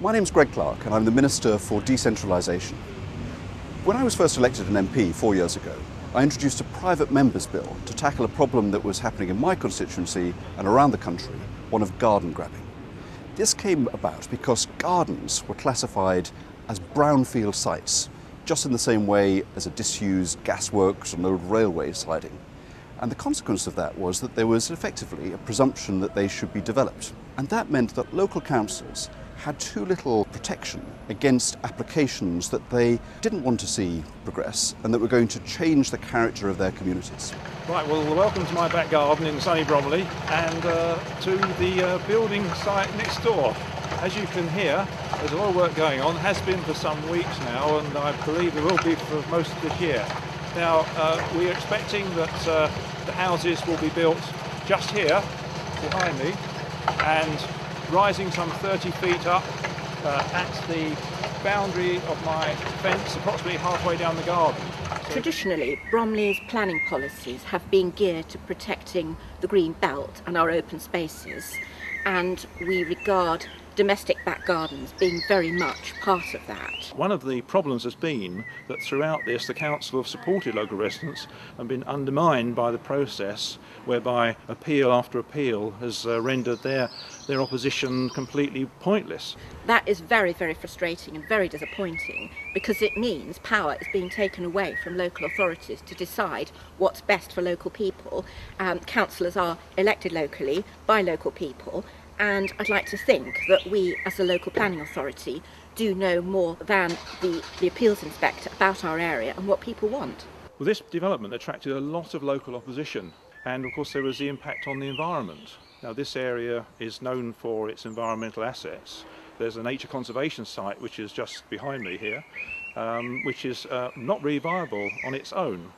My name's Greg Clark and I'm the Minister for Decentralisation. When I was first elected an MP 4 years ago, I introduced a private member's bill to tackle a problem that was happening in my constituency and around the country, one of garden grabbing. This came about because gardens were classified as brownfield sites, just in the same way as a disused gasworks or an old railway siding. And the consequence of that was that there was effectively a presumption that they should be developed. And that meant that local councils had too little protection against applications that they didn't want to see progress and that were going to change the character of their communities. Right, well, welcome to my back garden in sunny Bromley and to the building site next door. As you can hear, there's a lot of work going on, has been for some weeks now, and I believe there will be for most of this year. Now, we're expecting that the houses will be built just here, behind me, and rising some 30 feet up at the boundary of my fence, approximately halfway down the garden. Traditionally, Bromley's planning policies have been geared to protecting the green belt and our open spaces, and we regard domestic back gardens being very much part of that. One of the problems has been that throughout this the council have supported local residents and been undermined by the process whereby appeal after appeal has rendered their opposition completely pointless. That is very, very frustrating and very disappointing because it means power is being taken away from local authorities to decide what's best for local people. Councillors are elected locally by local people, and I'd like to think that we as a local planning authority do know more than the appeals inspector about our area and what people want. Well, this development attracted a lot of local opposition, and of course there was the impact on the environment. Now, this area is known for its environmental assets. There's a nature conservation site which is just behind me here, which is not really viable on its own,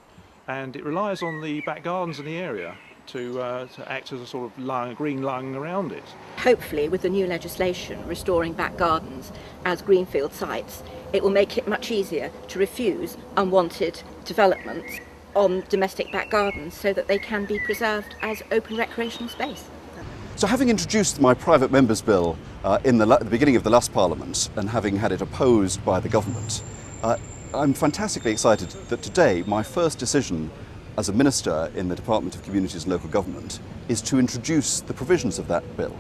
and it relies on the back gardens in the area to act as a sort of green lung around it. Hopefully, with the new legislation restoring back gardens as greenfield sites, it will make it much easier to refuse unwanted developments on domestic back gardens so that they can be preserved as open recreational space. So having introduced my private member's bill at the beginning of the last Parliament and having had it opposed by the government, I'm fantastically excited that today my first decision as a minister in the Department of Communities and Local Government is to introduce the provisions of that bill.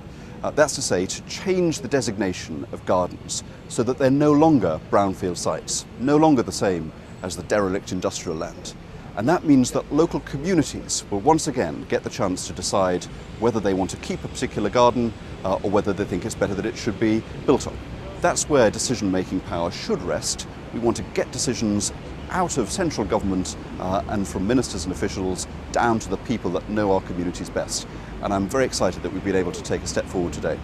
That's to say, to change the designation of gardens so that they're no longer brownfield sites, no longer the same as the derelict industrial land. And that means that local communities will once again get the chance to decide whether they want to keep a particular garden or whether they think it's better that it should be built on. That's where decision-making power should rest. We want to get decisions out of central government and from ministers and officials down to the people that know our communities best. And I'm very excited that we've been able to take a step forward today.